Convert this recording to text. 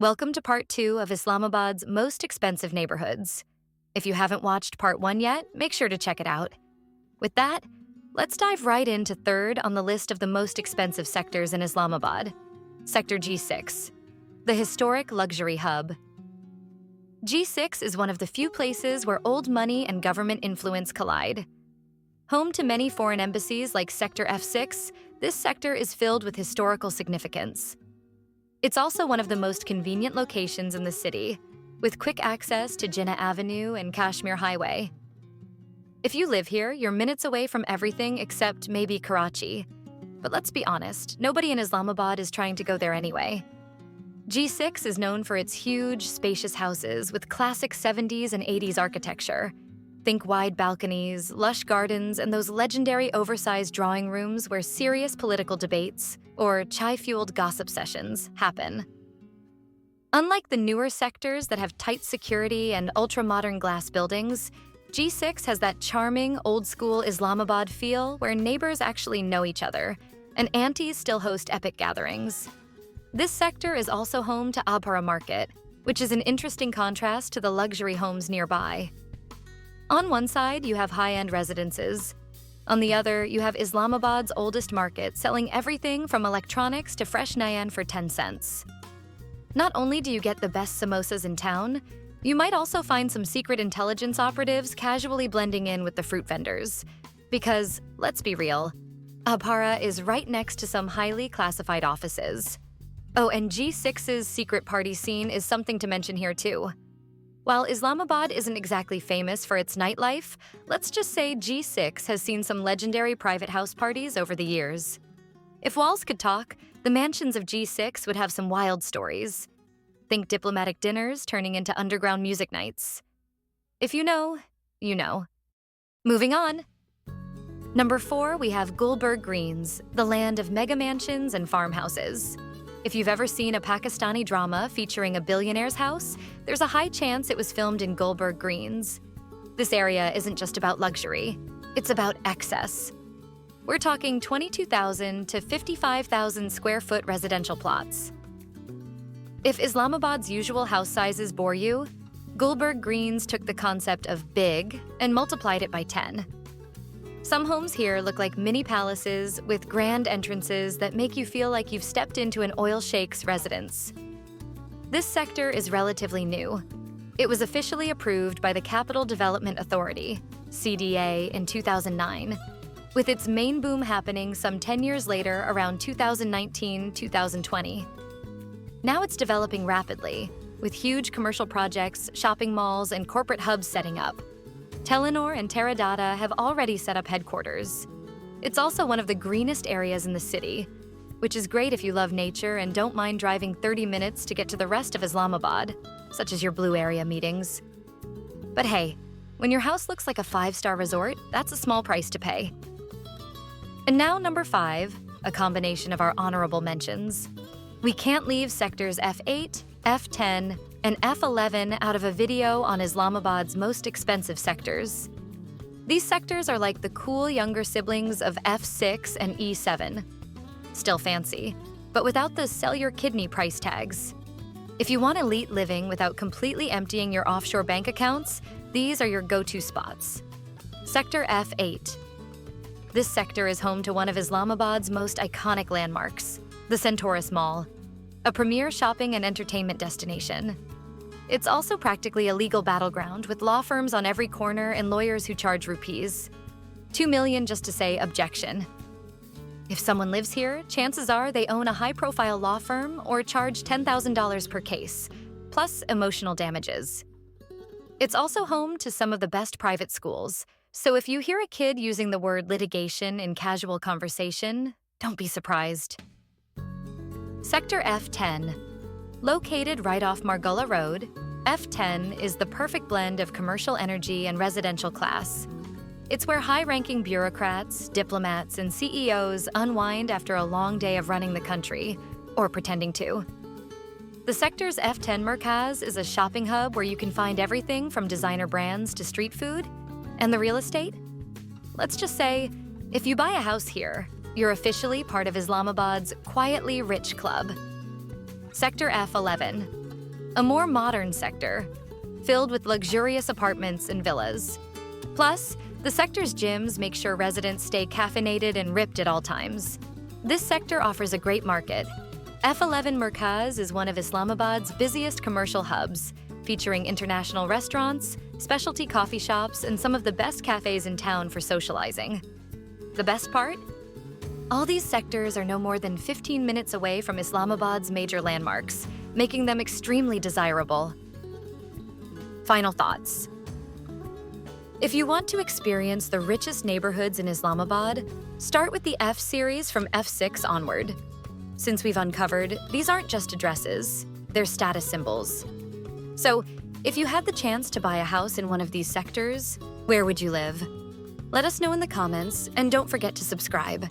Welcome to part 2 of Islamabad's most expensive neighborhoods. If you haven't watched part 1 yet, make sure to check it out. With that, let's dive right into third on the list of the most expensive sectors in Islamabad, Sector G6, the historic luxury hub. G6 is one of the few places where old money and government influence collide. Home to many foreign embassies like Sector F6, this sector is filled with historical significance. It's also one of the most convenient locations in the city, with quick access to Jinnah Avenue and Kashmir Highway. If you live here, you're minutes away from everything except maybe Karachi. But let's be honest, nobody in Islamabad is trying to go there anyway. G6 is known for its huge, spacious houses with classic 70s and 80s architecture. Think wide balconies, lush gardens, and those legendary oversized drawing rooms where serious political debates or chai-fueled gossip sessions happen. Unlike the newer sectors that have tight security and ultra-modern glass buildings, G6 has that charming, old-school Islamabad feel where neighbors actually know each other, and aunties still host epic gatherings. This sector is also home to Abhara Market, which is an interesting contrast to the luxury homes nearby. On one side, you have high-end residences. On the other, you have Islamabad's oldest market, selling everything from electronics to fresh nayan for 10 cents. Not only do you get the best samosas in town, you might also find some secret intelligence operatives casually blending in with the fruit vendors. Because, let's be real, Abhara is right next to some highly classified offices. Oh, and G6's secret party scene is something to mention here too. While Islamabad isn't exactly famous for its nightlife, let's just say G6 has seen some legendary private house parties over the years. If walls could talk, the mansions of G6 would have some wild stories. Think diplomatic dinners turning into underground music nights. If you know, you know. Moving on. Number 4, we have Gulberg Greens, the land of mega mansions and farmhouses. If you've ever seen a Pakistani drama featuring a billionaire's house, there's a high chance it was filmed in Gulberg Greens. This area isn't just about luxury, it's about excess. We're talking 22,000 to 55,000 square foot residential plots. If Islamabad's usual house sizes bore you, Gulberg Greens took the concept of big and multiplied it by 10. Some homes here look like mini palaces with grand entrances that make you feel like you've stepped into an oil sheikh's residence. This sector is relatively new. It was officially approved by the Capital Development Authority, CDA, in 2009, with its main boom happening some 10 years later around 2019-2020. Now it's developing rapidly, with huge commercial projects, shopping malls, and corporate hubs setting up. Telenor and Teradata have already set up headquarters. It's also one of the greenest areas in the city, which is great if you love nature and don't mind driving 30 minutes to get to the rest of Islamabad, such as your Blue Area meetings. But hey, when your house looks like a 5-star resort, that's a small price to pay. And now number 5, a combination of our honorable mentions. We can't leave sectors F8, F10, and F11 out of a video on Islamabad's most expensive sectors. These sectors are like the cool younger siblings of F6 and E7. Still fancy, but without the sell your kidney price tags. If you want elite living without completely emptying your offshore bank accounts, these are your go-to spots. Sector F8. This sector is home to one of Islamabad's most iconic landmarks, the Centaurus Mall, a premier shopping and entertainment destination. It's also practically a legal battleground with law firms on every corner and lawyers who charge rupees. 2 million just to say objection. If someone lives here, chances are they own a high-profile law firm or charge $10,000 per case, plus emotional damages. It's also home to some of the best private schools, so if you hear a kid using the word litigation in casual conversation, don't be surprised. Sector F10. Located right off Margullah Road, F10 is the perfect blend of commercial energy and residential class. It's where high-ranking bureaucrats, diplomats, and CEOs unwind after a long day of running the country, or pretending to. The sector's F10 Merkaz is a shopping hub where you can find everything from designer brands to street food. And the real estate? Let's just say, if you buy a house here, you're officially part of Islamabad's quietly rich club. Sector F11. a more modern sector, filled with luxurious apartments and villas. Plus, the sector's gyms make sure residents stay caffeinated and ripped at all times. This sector offers a great market. F11 Merkaz is one of Islamabad's busiest commercial hubs, featuring international restaurants, specialty coffee shops, and some of the best cafes in town for socializing. The best part? All these sectors are no more than 15 minutes away from Islamabad's major landmarks, making them extremely desirable. Final thoughts. If you want to experience the richest neighborhoods in Islamabad, start with the F series from F6 onward. Since we've uncovered, these aren't just addresses, they're status symbols. So, if you had the chance to buy a house in one of these sectors, where would you live? Let us know in the comments, and don't forget to subscribe.